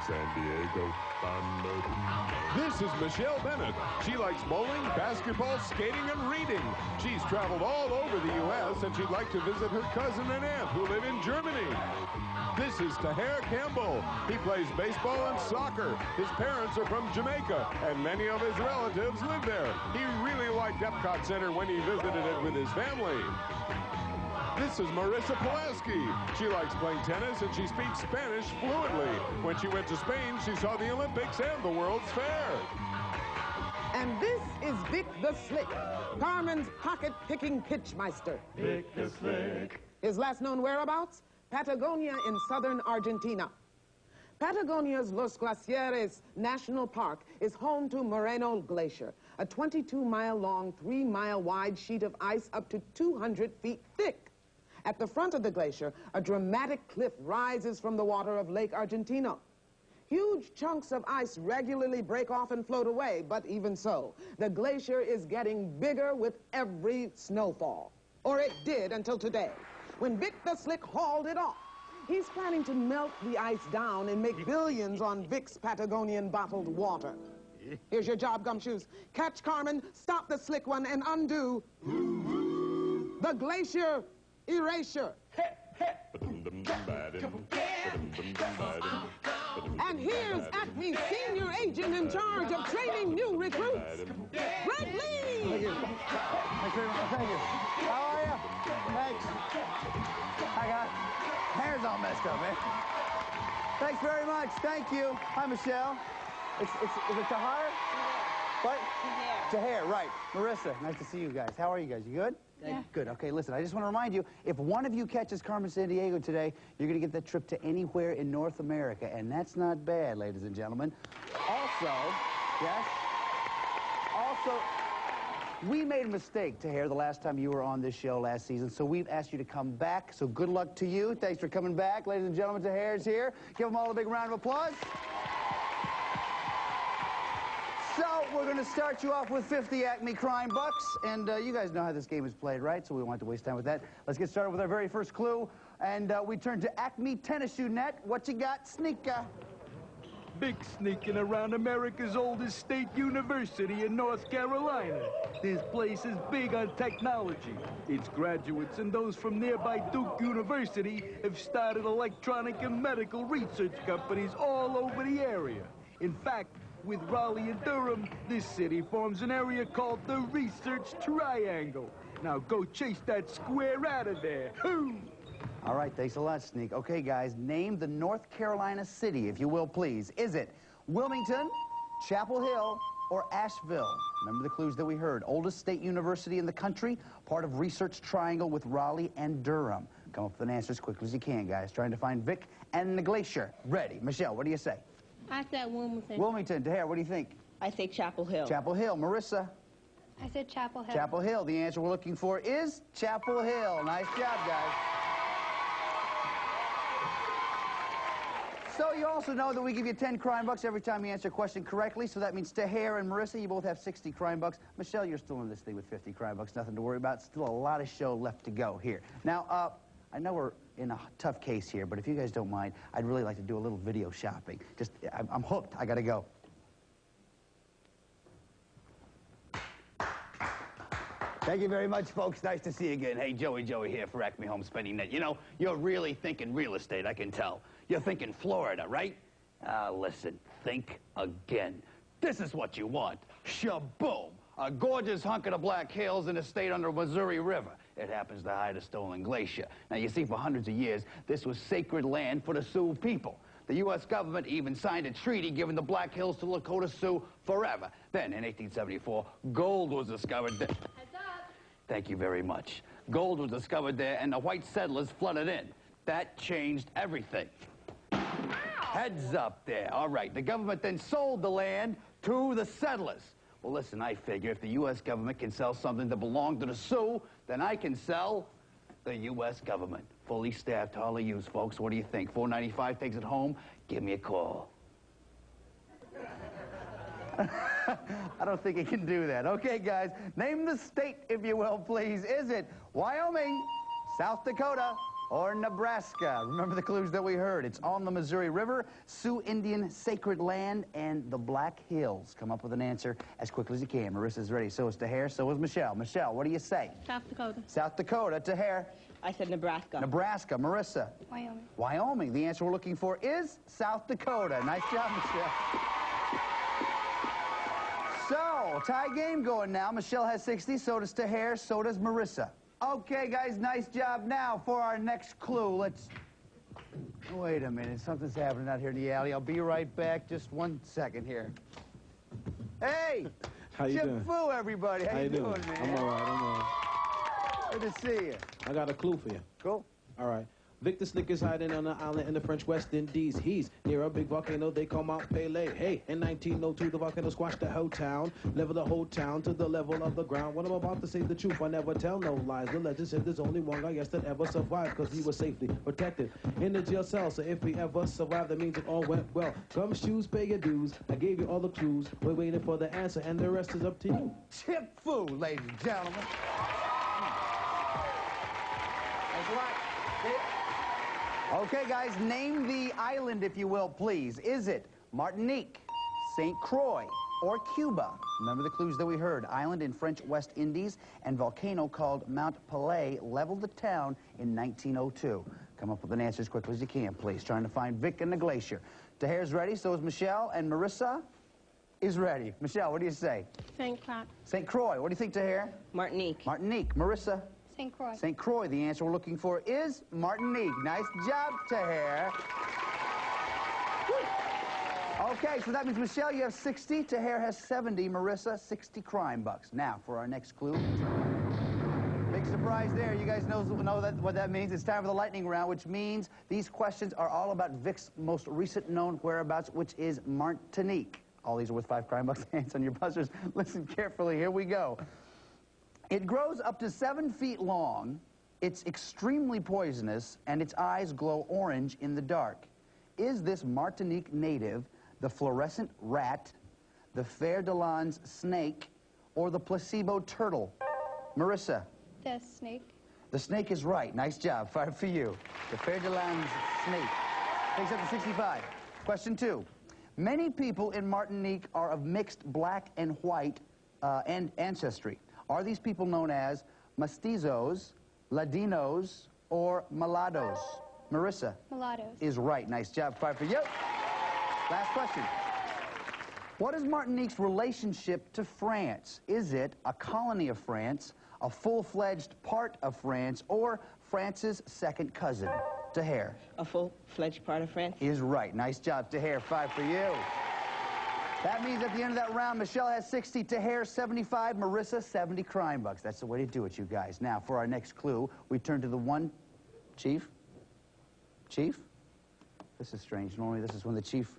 San Diego Thunder. This is Michelle Bennett. She likes bowling, basketball, skating, and reading. She's traveled all over the U.S., and she'd like to visit her cousin and aunt who live in Germany. This is Taher Campbell. He plays baseball and soccer. His parents are from Jamaica, and many of his relatives live there. He really liked Epcot Center when he visited it with his family. This is Marissa Pulaski. She likes playing tennis, and she speaks Spanish fluently. When she went to Spain, she saw the Olympics and the World's Fair. And this is Vic the Slick, Carmen's pocket-picking pitchmeister. Vic the Slick. His last known whereabouts? Patagonia in southern Argentina. Patagonia's Los Glaciares National Park is home to Moreno Glacier, a 22-mile-long, 3-mile-wide sheet of ice up to 200 feet thick. At the front of the glacier, a dramatic cliff rises from the water of Lake Argentina. Huge chunks of ice regularly break off and float away, but even so, the glacier is getting bigger with every snowfall. Or it did until today, when Vic the Slick hauled it off. He's planning to melt the ice down and make billions on Vic's Patagonian bottled water. Here's your job, Gumshoes. Catch Carmen, stop the slick one, and undo the glacier erasure. And here's Acme's senior agent in charge of training new recruits, Greg Lee. Thank you. Thank you. Thank you. How are you? Thanks. I got hair's all messed up, man. Thanks very much. Thank you. Hi, Michelle. Is it Tahar? What? Taher, right. Marissa, nice to see you guys. How are you guys? You good? Yeah. Good. Okay, listen, I just want to remind you, if one of you catches Carmen San Diego today, you're going to get that trip to anywhere in North America, and that's not bad, ladies and gentlemen. Also, yes? Also, we made a mistake, Taher, the last time you were on this show last season, so we've asked you to come back, so good luck to you. Thanks for coming back. Ladies and gentlemen, Taher's here. Give them all a big round of applause. So, we're going to start you off with 50 Acme Crime Bucks, and you guys know how this game is played, right? So we won't have to waste time with that. Let's get started with our very first clue, and we turn to Acme Tennis Shoe Net. What you got, Sneaker? Big sneaking around America's oldest state university in North Carolina. This place is big on technology. Its graduates and those from nearby Duke University have started electronic and medical research companies all over the area. In fact, with Raleigh and Durham, this city forms an area called the Research Triangle. Now go chase that square out of there. Hoo! All right, thanks a lot, Sneak. Okay, guys, name the North Carolina city, if you will, please. Is it Wilmington, Chapel Hill, or Asheville? Remember the clues that we heard. Oldest state university in the country, part of Research Triangle with Raleigh and Durham. Come up with an answer as quickly as you can, guys. Trying to find Vic and the Glacier. Ready. Michelle, what do you say? I said Wilmington. Wilmington. Taher, what do you think? I say Chapel Hill. Chapel Hill. Marissa? I said Chapel Hill. Chapel Hill. The answer we're looking for is Chapel Hill. Nice job, guys. So you also know that we give you 10 crime bucks every time you answer a question correctly. So that means Taher and Marissa, you both have 60 crime bucks. Michelle, you're still in this thing with 50 crime bucks. Nothing to worry about. Still a lot of show left to go here. Now, I know we're in a tough case here, but if you guys don't mind, I'd really like to do a little video shopping. Just, I'm hooked. I got to go. Thank you very much, folks. Nice to see you again. Hey, Joey here for Acme Home Spending Net. You know, you're really thinking real estate, I can tell. You're thinking Florida, right? Listen, think again. This is what you want. Shaboom! A gorgeous hunk of the Black Hills in a state under Missouri River. It happens to hide a stolen glacier. Now, you see, for hundreds of years, this was sacred land for the Sioux people. The U.S. government even signed a treaty giving the Black Hills to Lakota Sioux forever. Then, in 1874, gold was discovered there. Heads up. Thank you very much. Gold was discovered there, and the white settlers flooded in. That changed everything. Ow. Heads up there. All right. The government then sold the land to the settlers. Well, listen, I figure if the U.S. government can sell something that belonged to the Sioux, then I can sell the U.S. government. Fully staffed, hardly used, folks. What do you think? $4.95 takes it home? Give me a call. I don't think he can do that. Okay, guys, name the state, if you will, please. Is it Wyoming, South Dakota, or Nebraska? Remember the clues that we heard. It's on the Missouri River, Sioux Indian sacred land, and the Black Hills. Come up with an answer as quickly as you can. Marissa's ready. So is Tahir. So is Michelle. Michelle, what do you say? South Dakota. South Dakota. Tahir. I said Nebraska. Nebraska. Marissa. Wyoming. Wyoming. The answer we're looking for is South Dakota. Nice job, Michelle. So, tie game going now. Michelle has 60, so does Tahir, so does Marissa. Okay, guys, nice job. Now, for our next clue, let's... Wait a minute, something's happening out here in the alley. I'll be right back. Just 1 second here. Hey! How you Chip doing? Fu, everybody. How you doing, man? I'm all right. Good to see you. I got a clue for you. Cool. All right. Victor Slick is hiding on an island in the French West Indies. He's near a big volcano they call Mount Pelée. Hey, in 1902, the volcano squashed the whole town, leveled the whole town to the level of the ground. When I'm about to say the truth, I never tell no lies. The legend said there's only one guy, yes, that ever survived, because he was safely protected in the jail cell. So if he ever survived, that means it all went well. Come shoes, pay your dues. I gave you all the clues. We're waiting for the answer, and the rest is up to you. Chip Fu, ladies and gentlemen. Thanks a lot. Okay, guys, name the island, if you will, please. Is it Martinique, St. Croix, or Cuba? Remember the clues that we heard. Island in French West Indies and volcano called Mount Pelée leveled the town in 1902. Come up with an answer as quickly as you can, please. Trying to find Vic and the glacier. Tahir's ready, so is Michelle, and Marissa is ready. Michelle, what do you say? St. Croix. St. Croix. What do you think, Tahir? Martinique. Martinique. Marissa? St. Croix. St. Croix. The answer we're looking for is Martinique. Nice job, Tahir. Okay, so that means, Michelle, you have 60. Tahir has 70. Marissa, 60 crime bucks. Now, for our next clue. Big surprise there. You guys know what that means. It's time for the lightning round, which means these questions are all about Vic's most recent known whereabouts, which is Martinique. All these are worth 5 crime bucks. Hands on your buzzers. Listen carefully. Here we go. It grows up to 7 feet long, it's extremely poisonous, and its eyes glow orange in the dark. Is this Martinique native the fluorescent rat, the fer-de-lance snake, or the placebo turtle? Marissa? The snake. The snake is right. Nice job. 5 for you. The fer-de-lance snake. Takes up to 65. Question 2. Many people in Martinique are of mixed black and white and ancestry. Are these people known as mestizos, Ladinos, or mulattoes? Marissa? Mulattoes. Is right. Nice job. 5 for you. Last question. What is Martinique's relationship to France? Is it a colony of France, a full-fledged part of France, or France's second cousin? Tahir? A full-fledged part of France. Is right. Nice job, Tahir. 5 for you. That means at the end of that round, Michelle has 60, Tahir 75, Marissa 70 crime bucks. That's the way to do it, you guys. Now, for our next clue, we turn to the one... Chief? Chief? This is strange. Normally, this is when the chief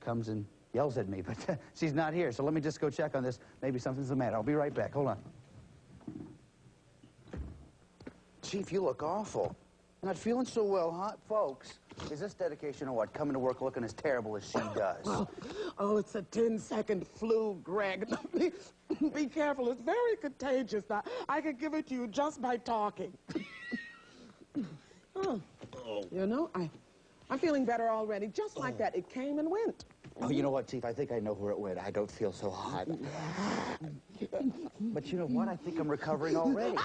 comes and yells at me, but she's not here, so let me just go check on this. Maybe something's the matter. I'll be right back. Hold on. Chief, you look awful. Not feeling so well, huh, folks? Is this dedication or what? Coming to work looking as terrible as she does. Oh, it's a 10-second flu, Greg. Be careful. It's very contagious. Now, I could give it to you just by talking. Oh, you know, I'm feeling better already. Just like that. It came and went. Oh, you know what, Chief? I think I know where it went. I don't feel so hot. But you know what? I think I'm recovering already.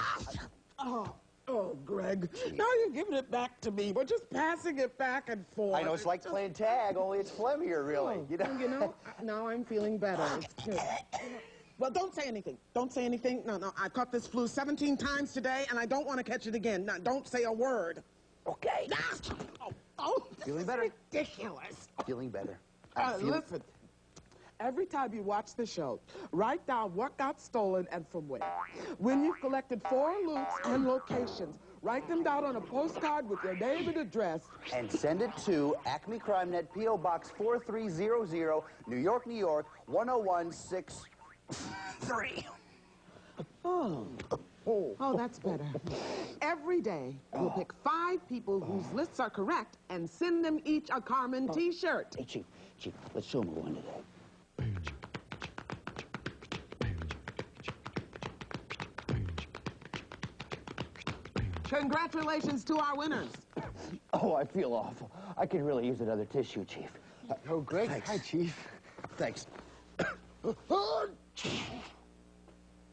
Oh, Greg, now you're giving it back to me. We're just passing it back and forth. I know, it's like playing tag, only it's phlegmier, really. Oh, you know, now I'm feeling better. It's good. Well, don't say anything. Don't say anything. No, I've caught this flu 17 times today, and I don't want to catch it again. Now, don't say a word. Okay. Feeling better? Ridiculous. Feeling better. Listen, every time you watch the show, write down what got stolen and from where. When you've collected 4 loots and locations, write them down on a postcard with your name and address. And send it to Acme Crime Net, P.O. Box 4300, New York, New York, 10163. Oh, that's better. Every day, we'll pick 5 people whose lists are correct and send them each a Carmen T-shirt. Hey, Chief, let's show them one today. Congratulations to our winners. Oh, I feel awful. I could really use another tissue, Chief. Oh, great. Thanks. Hi, Chief. Thanks. You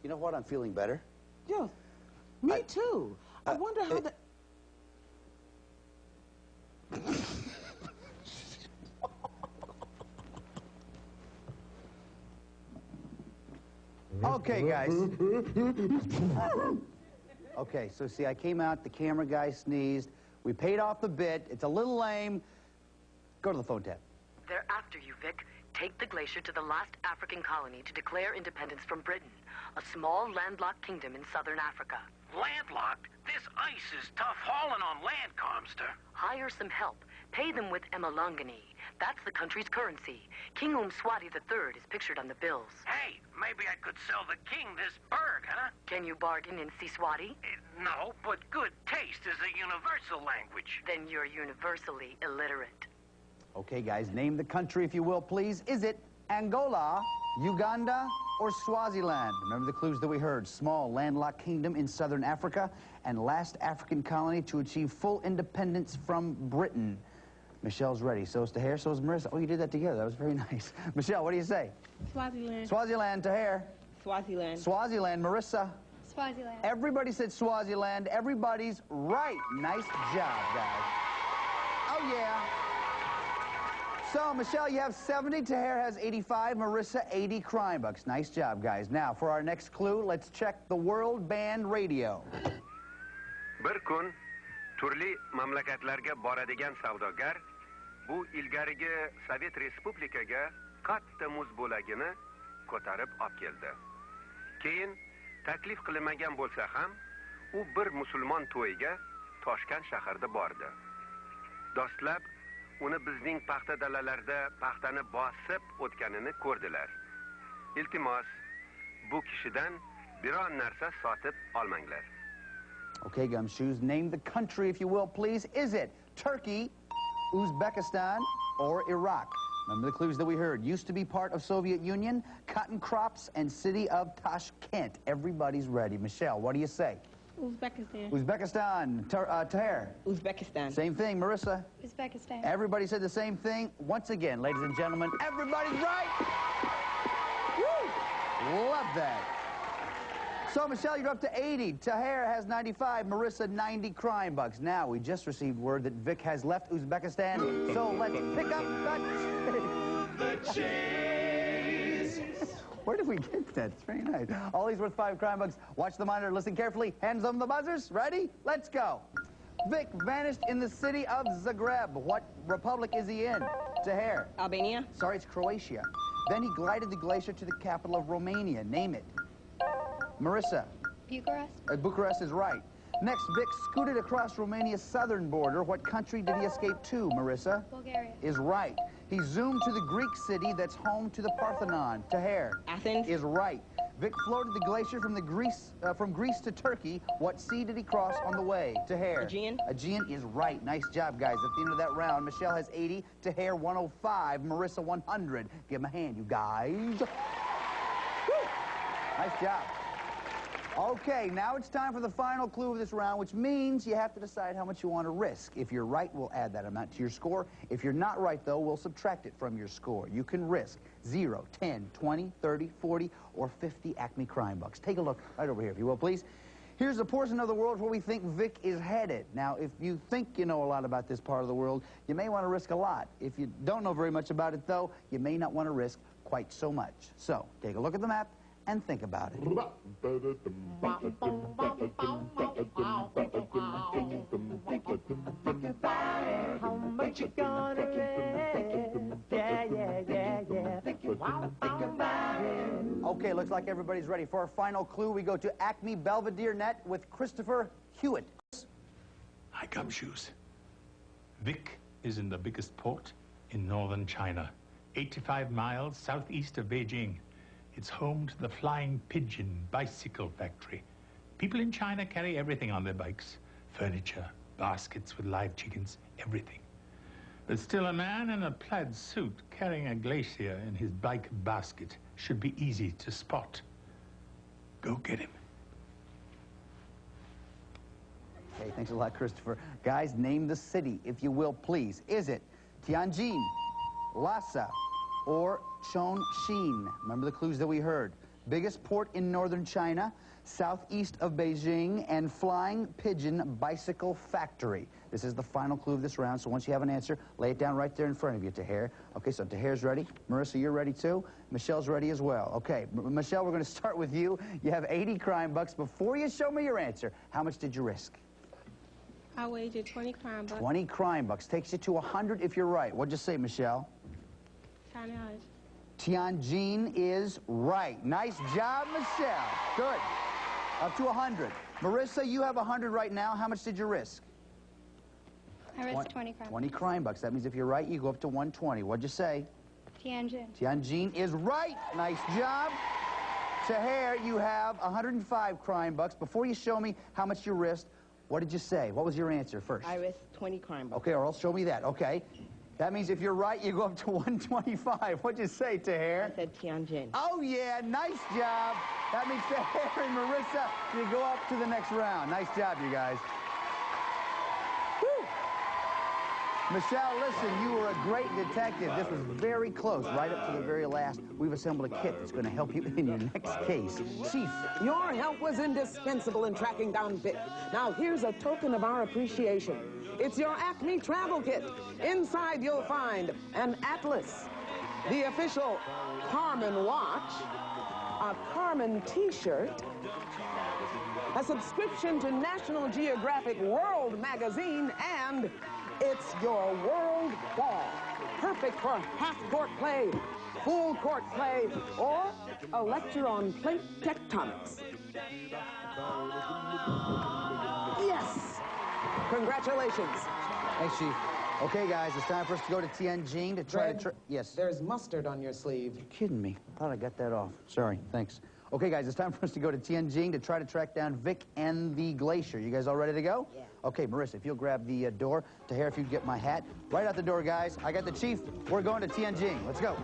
know what? I'm feeling better. Yeah, me too. I wonder how the... Okay, guys. Okay, so see, I came out, the camera guy sneezed. We paid off the bit. It's a little lame. Go to the phone tap. They're after you, Vic. Take the glacier to the last African colony to declare independence from Britain, a small landlocked kingdom in southern Africa. Landlocked? This ice is tough hauling on land, Comster. Hire some help. Pay them with Emalungani. That's the country's currency. King Mswati III is pictured on the bills. Hey, maybe I could sell the king this bird, huh? Can you bargain in Siswati? No, but good taste is a universal language. Then you're universally illiterate. Okay, guys, name the country, if you will, please. Is it Angola, Uganda, or Swaziland? Remember the clues that we heard. Small, landlocked kingdom in southern Africa and last African colony to achieve full independence from Britain. Michelle's ready. So is Tahir, so is Marissa. Oh, you did that together. That was very nice. Michelle, what do you say? Swaziland. Swaziland, Tahir. Swaziland. Swaziland, Marissa. Swaziland. Everybody said Swaziland. Everybody's right. Nice job, guys. Oh, yeah. So, Michelle, you have 70. Tahir has 85. Marissa, 80 crime bucks. Nice job, guys. Now, for our next clue, let's check the World Band Radio. Bir kun turli mamlakatlarga boradigan savdogar bu ilgarigi Sovet Respublikaga katta muz bo'lagini ko'tarib olib keldi. Keyin taklif qilinmagan bo'lsa ham u bir musulmon to'yiga Toshkent shahrida bordi. Do'stlar uni bizning paxta dalalarida paxtani bosib o'tganini ko'rdilar. Iltimos, bu kishidan biron narsa sotib olmanglar. Okay, Gumshoes, name the country, if you will, please. Is it Turkey, Uzbekistan, or Iraq? Remember the clues that we heard. Used to be part of Soviet Union, cotton crops, and city of Tashkent. Everybody's ready. Michelle, what do you say? Uzbekistan. Uzbekistan. Tahir? Uzbekistan. Same thing. Marissa? Uzbekistan. Everybody said the same thing. Once again, ladies and gentlemen, everybody's right. Woo! Love that. So, Michelle, you're up to 80. Tahir has 95. Marissa, 90 crime bucks. Now, we just received word that Vic has left Uzbekistan, so let's pick up the chase. Where did we get that? It's very nice. All these worth 5 crime bucks. Watch the monitor. Listen carefully. Hands on the buzzers. Ready? Let's go. Vic vanished in the city of Zagreb. What republic is he in? Tahir? Albania. Sorry, it's Croatia. Then he glided the glacier to the capital of Romania. Name it. Marissa? Bucharest. Bucharest is right. Next, Vic scooted across Romania's southern border. What country did he escape to, Marissa? Bulgaria. Is right. He zoomed to the Greek city that's home to the Parthenon. Tahir? Athens. Is right. Vic floated the glacier from Greece to Turkey. What sea did he cross on the way? Tahir? Aegean. Aegean is right. Nice job, guys. At the end of that round, Michelle has 80, Tahir 105, Marissa 100. Give him a hand, you guys. Woo! Nice job. Okay, now it's time for the final clue of this round, which means you have to decide how much you want to risk. If you're right, we'll add that amount to your score. If you're not right, though, we'll subtract it from your score. You can risk 0, 10, 20, 30, 40, or 50 Acme crime bucks. Take a look right over here, if you will, please. Here's a portion of the world where we think Vic is headed. Now, if you think you know a lot about this part of the world, you may want to risk a lot. If you don't know very much about it, though, you may not want to risk quite so much. So, take a look at the map and think about it. How much you gonna get? Yeah. Okay, looks like everybody's ready. For our final clue, we go to Acme Belvedere Net with Christopher Hewitt. Hi, Gumshoes. Vic is in the biggest port in northern China, 85 miles southeast of Beijing. It's home to the Flying Pigeon bicycle factory. People in China carry everything on their bikes. Furniture, baskets with live chickens, everything. But still, a man in a plaid suit carrying a glacier in his bike basket should be easy to spot. Go get him. Okay, thanks a lot, Christopher. Guys, name the city, if you will, please. Is it Tianjin, Lhasa, or Chongqing? Remember the clues that we heard. Biggest port in northern China, southeast of Beijing, and Flying Pigeon Bicycle Factory. This is the final clue of this round, so once you have an answer, lay it down right there in front of you, Tahir. Okay, so Tahir's ready. Marissa, you're ready too. Michelle's ready as well. Okay, Michelle, we're going to start with you. You have 80 crime bucks. Before you show me your answer, how much did you risk? I wagered 20 crime bucks. 20 crime bucks. Takes you to 100 if you're right. What'd you say, Michelle? Tianjin is right. Nice job, Michelle. Good. Up to 100. Marissa, you have 100 right now. How much did you risk? I risked 20 crime 20 crime bucks. That means if you're right, you go up to 120. What'd you say? Tianjin. Tianjin is right. Nice job. Tahir, you have 105 crime bucks. Before you show me how much you risked, what did you say? What was your answer first? I risked 20 crime bucks. Okay, or else show me that. Okay. That means if you're right, you go up to 125. What'd you say, Tahir? I said Tianjin. Oh, yeah, nice job. That means Tahir and Marissa, you go up to the next round. Nice job, you guys. Woo. Michelle, listen, you were a great detective. This was very close, right up to the very last. We've assembled a kit that's going to help you in your next case. Chief, your help was indispensable in tracking down Vic. Now, here's a token of our appreciation. It's your Acme travel kit. Inside, you'll find an atlas, the official Carmen watch, a Carmen t-shirt, a subscription to National Geographic World magazine, and it's your world ball. Perfect for half-court play, full-court play, or a lecture on plate tectonics. Yes! Congratulations. Thanks, Chief. Okay, guys, it's time for us to go to Tianjin to try Greg, to... Yes. There's mustard on your sleeve. You're kidding me. I thought I got that off. Sorry. Thanks. Okay, guys, it's time for us to go to Tianjin to try to track down Vic and the glacier. You guys all ready to go? Yeah. Okay, Marissa, if you'll grab the door. Tahir, if you get my hat. Right out the door, guys. I got the Chief. We're going to Tianjin. Let's go.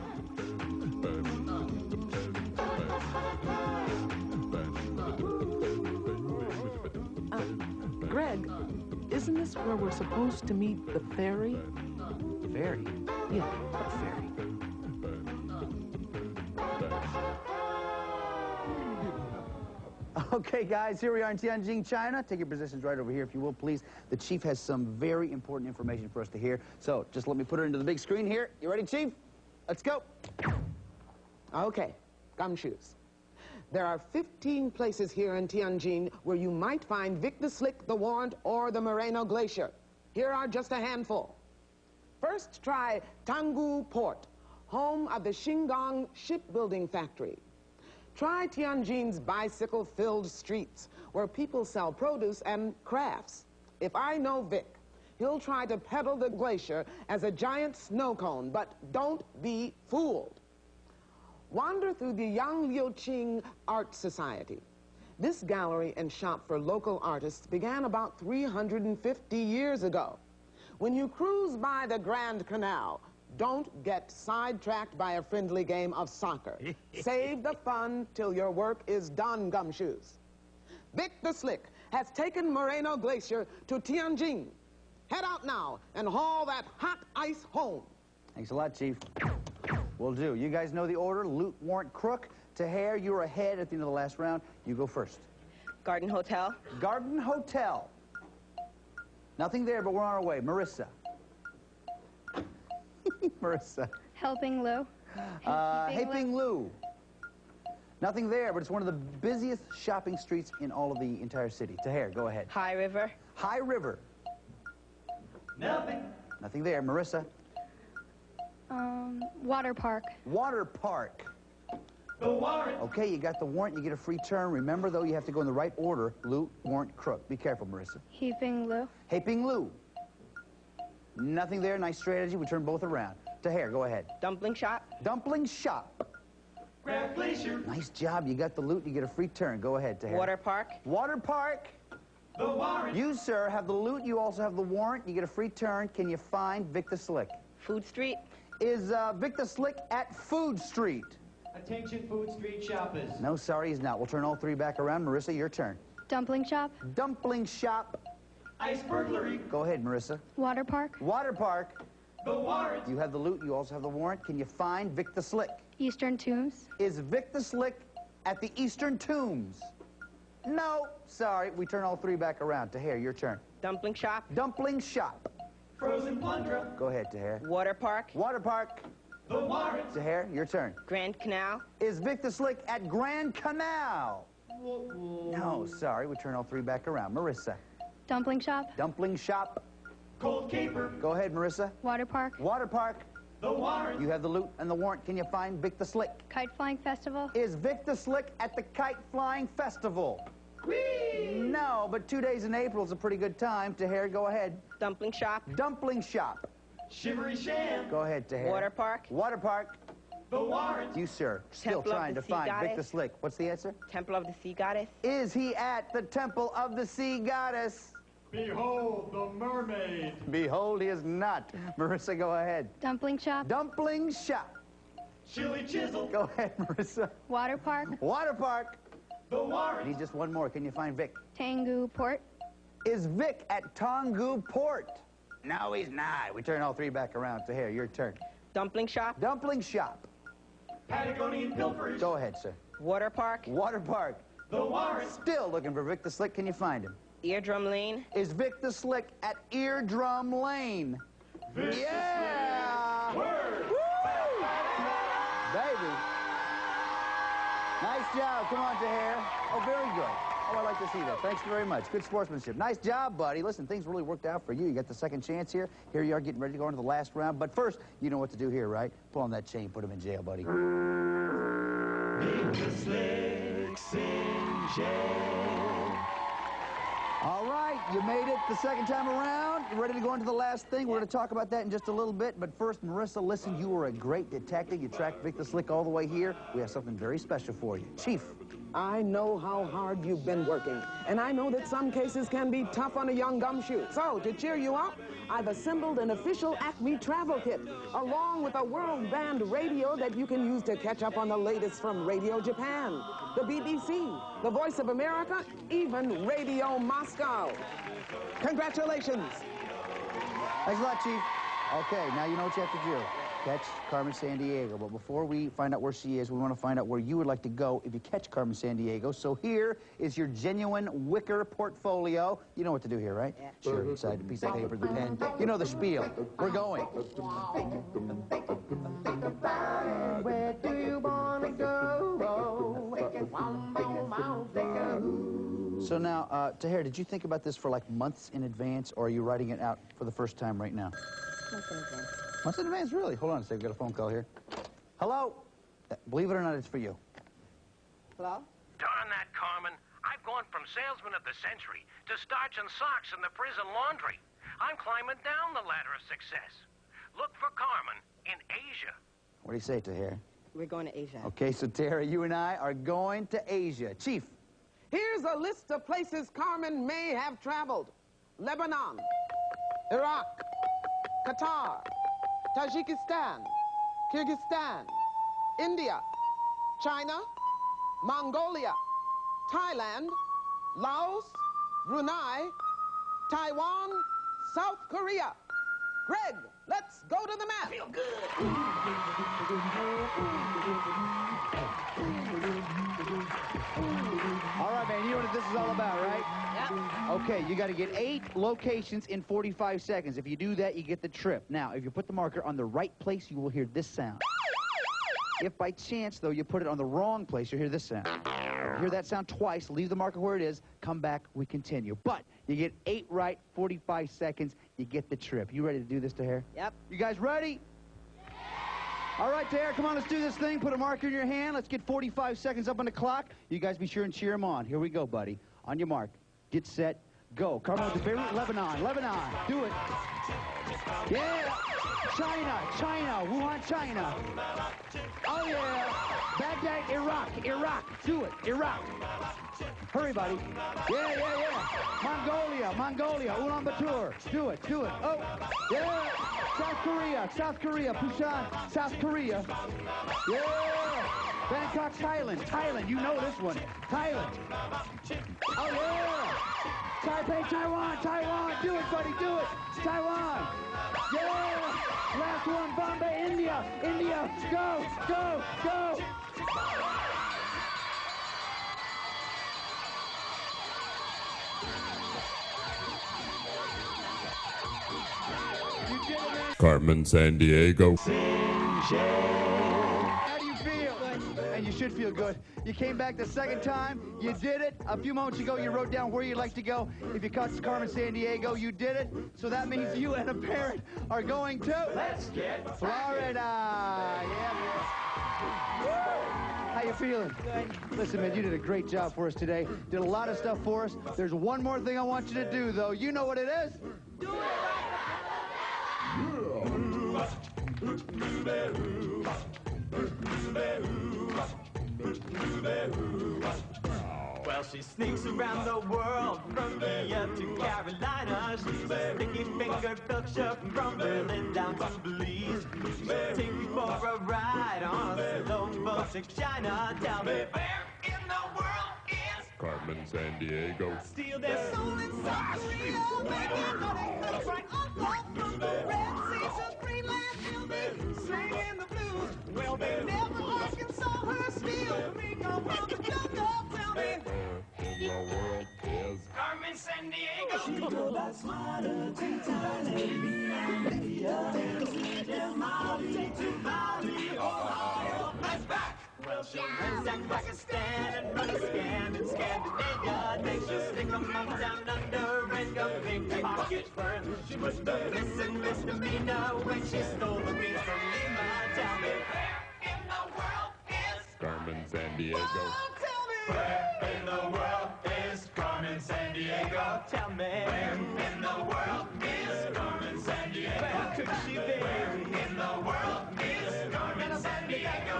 Greg, isn't this where we're supposed to meet the fairy? Fairy? Yeah. What fairy? Okay, guys, here we are in Tianjin, China. Take your positions right over here, if you will, please. The Chief has some very important information for us to hear. So just let me put it into the big screen here. You ready, Chief? Let's go. Okay, gumshoes. There are 15 places here in Tianjin where you might find Vic the Slick, the Warrant, or the Moreno Glacier. Here are just a handful. First, try Tanggu Port, home of the Xinggang Shipbuilding Factory. Try Tianjin's bicycle-filled streets, where people sell produce and crafts. If I know Vic, he'll try to peddle the glacier as a giant snow cone, but don't be fooled. Wander through the Yang Liuqing Art Society. This gallery and shop for local artists began about 350 years ago. When you cruise by the Grand Canal, don't get sidetracked by a friendly game of soccer. Save the fun till your work is done, gumshoes. Vic the Slick has taken Moreno Glacier to Tianjin. Head out now and haul that hot ice home. Thanks a lot, Chief. Will do. You guys know the order. Loot, Warrant, Crook. Tahir, you're ahead at the end of the last round. You go first. Garden Hotel. Garden Hotel. Nothing there, but we're on our way. Marissa. Marissa. Helping Lou. Haping Lou. Nothing there, but it's one of the busiest shopping streets in all of the entire city. Tahir, go ahead. High River. High River. Nothing. Nothing there. Marissa. Water Park. Water Park. The Warrant. Okay, you got the Warrant. You get a free turn. Remember, though, you have to go in the right order. Loot, Warrant, Crook. Be careful, Marissa. Heaping Lou. Haping Lou. Nothing there. Nice strategy. We turn both around. Tahir, go ahead. Dumpling Shop. Dumpling Shop. Grand Glacier. Nice job. You got the loot. You get a free turn. Go ahead, Tahir. Water Park. Water Park. The Warrant. You, sir, have the loot. You also have the Warrant. You get a free turn. Can you find Vic the Slick? Food Street. Is Vic the Slick at Food Street? Attention Food Street shoppers. No, sorry, he's not. We'll turn all three back around. Marissa, your turn. Dumpling Shop. Dumpling Shop. Ice burglary. Go ahead, Marissa. Water park. Water park. The warrant. You have the loot. You also have the warrant. Can you find Vic the Slick? Eastern Tombs. Is Vic the Slick at the Eastern Tombs? No. Sorry. We turn all three back around. Tahir, your turn. Dumpling shop. Dumpling shop. Frozen plunder. Go ahead, Tahir. Water park. Water park. The warrant. Tahir, your turn. Grand Canal. Is Vic the Slick at Grand Canal? No. Sorry. We turn all three back around. Marissa. Dumpling shop. Dumpling shop. Cold caper. Go ahead, Marissa. Water park. Water park. The warrant. You have the loot and the warrant. Can you find Vic the Slick? Kite flying festival. Is Vic the Slick at the Kite Flying Festival? Whee! No, but 2 days in April is a pretty good time. Tahir, go ahead. Dumpling shop. Dumpling shop. Shivery sham. Go ahead, Tahir. Water park. Water park. The warrant. You, sir, still Temple of trying the to Sea find Vic the Goddess. Slick. What's the answer? Temple of the Sea Goddess. Is he at the Temple of the Sea Goddess? Behold the mermaid. Behold, he is not. Marissa, go ahead. Dumpling shop. Dumpling shop. Chili chisel. Go ahead, Marissa. Water park. Water park. The warrant. Need just one more. Can you find Vic? Tengu port. Is Vic at Tongu Port? No, he's not. We turn all three back around. Tahir, your turn. Dumpling shop. Dumpling shop. Patagonian pilferage. Go ahead, sir. Water park. Water park. The warrant. Still looking for Vic the Slick. Can you find him? Eardrum Lane. Is Vic the Slick at Eardrum Lane? Vic Yeah! Word. Woo! Baby. Nice job. Come on, Tahir. Oh, very good. Oh, I like to see that. Thanks very much. Good sportsmanship. Nice job, buddy. Listen, things really worked out for you. You got the second chance here. Here you are getting ready to go into the last round. But first, you know what to do here, right? Pull on that chain. Put him in jail, buddy. Vic the Slick's in jail. All right, you made it the second time around. You ready to go into the last thing? We're going to talk about that in just a little bit. But first, Marissa, listen, you were a great detective. You tracked Vic the Slick all the way here. We have something very special for you. Chief. I know how hard you've been working, and I know that some cases can be tough on a young gumshoe. So, to cheer you up, I've assembled an official Acme travel kit, along with a world band radio that you can use to catch up on the latest from Radio Japan, the BBC, the Voice of America, even Radio Moscow. Congratulations. Thanks a lot, Chief. Okay, now you know what you have to do. Catch Carmen Sandiego. But before we find out where she is, we want to find out where you would like to go if you catch Carmen Sandiego. So here is your genuine wicker portfolio. You know what to do here, right? Yeah. Sure, inside the piece of paper, the pen. You know the spiel. We're going. Where do you want to go? So now, Tahir, did you think about this for like months in advance, or are you writing it out for the first time right now? Months in advance. Months in advance, really? Hold on a second, we've got a phone call here. Hello? Believe it or not, it's for you. Hello? Darn that, Carmen. I've gone from salesman of the century to starching socks in the prison laundry. I'm climbing down the ladder of success. Look for Carmen in Asia. What do you say, Tahir? We're going to Asia. Okay, so Tara, you and I are going to Asia. Chief. Here's a list of places Carmen may have traveled. Lebanon, Iraq, Qatar, Tajikistan, Kyrgyzstan, India, China, Mongolia, Thailand, Laos, Brunei, Taiwan, South Korea. Greg, let's go to the map. Feel good. All right, man, you know what this is all about, right? Yep. Okay, you got to get 8 locations in 45 seconds. If you do that, you get the trip. Now, if you put the marker on the right place, you will hear this sound. If by chance, though, you put it on the wrong place, you'll hear this sound. Hear that sound twice, leave the marker where it is, come back, we continue. But you get 8 right, 45 seconds, you get the trip. You ready to do this, Tahir? Yep. You guys ready? All right, Tahir, come on, let's do this thing. Put a marker in your hand. Let's get 45 seconds up on the clock. You guys be sure and cheer him on. Here we go, buddy. On your mark. Get set. Go. Carmen with the very Lebanon. Lebanon. Do it. Yeah. China. China. Wuhan, China. Oh, yeah. Baghdad, Iraq. Iraq. Do it. Iraq. Hurry, buddy. Yeah, yeah, yeah. Mongolia. Mongolia. Ulaanbaatar. Do it. Do it. Oh, yeah. South Korea. South Korea. Busan. South Korea. Yeah. Bangkok, Thailand. Thailand. You know this one. Thailand. Oh, yeah. Taipei, Taiwan, Taiwan. Do it, buddy, do it. Taiwan. Yeah. Last one, Bombay, India. India, go, go, go. You did it, man. Carmen Sandiego. How do you feel? And you should feel good. You came back the second time. You did it. A few moments ago, you wrote down where you'd like to go. If you caught Carmen Sandiego, you did it. So that means you and a parent are going to... Let's get Florida. Yeah, man. How you feeling? Good. Listen, man, you did a great job for us today. Did a lot of stuff for us. There's one more thing I want you to do, though. You know what it is? Do it! Well, she sneaks around the world from India to Carolina. She's a sticky finger culture from Berlin down to Belize. She'll take you for a ride on a slow boat to China. Tell me, where in the world is Carmen Sandiego. Steal their soul in South Korea, making money comes right up from the Red Sea to Greenland. They'll be singing the blues. Well, they never Arkansas her steal. Me come from the jungle, tell me. In the world is Carmen Sandiego. She go back smarter to Thailand, India, Mali to Bali, Ohio, that's back. Well, she'll ransack Pakistan and run a scan in Scandinavia. Then she'll stick 'em on down under and go big pocket first. She was the misdemeanor when she stole the beans from Lima. Tell me, where in the world is Carmen Sandiego. Tell me, where in the world is Carmen Sandiego? Tell me, where in the world is Carmen Sandiego? Where could she be? Where in the world is Carmen Sandiego?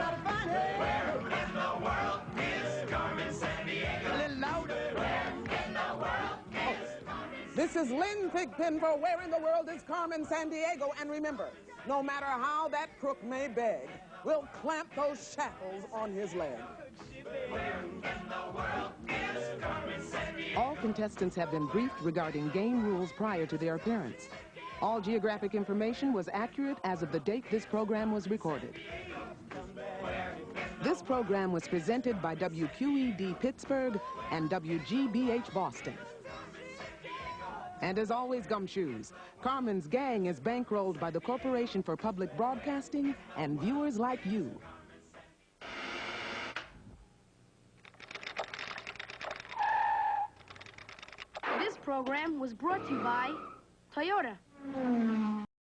Where in the world is Carmen Sandiego? A little louder. Where in the world is Carmen Sandiego? This is Lynn Thigpen for Where in the World is Carmen Sandiego. And remember, no matter how that crook may beg, we'll clamp those shackles on his leg. All contestants have been briefed regarding game rules prior to their appearance. All geographic information was accurate as of the date this program was recorded. This program was presented by WQED Pittsburgh and WGBH Boston. And as always, Gumshoes, Carmen's gang is bankrolled by the Corporation for Public Broadcasting and viewers like you. This program was brought to you by Toyota.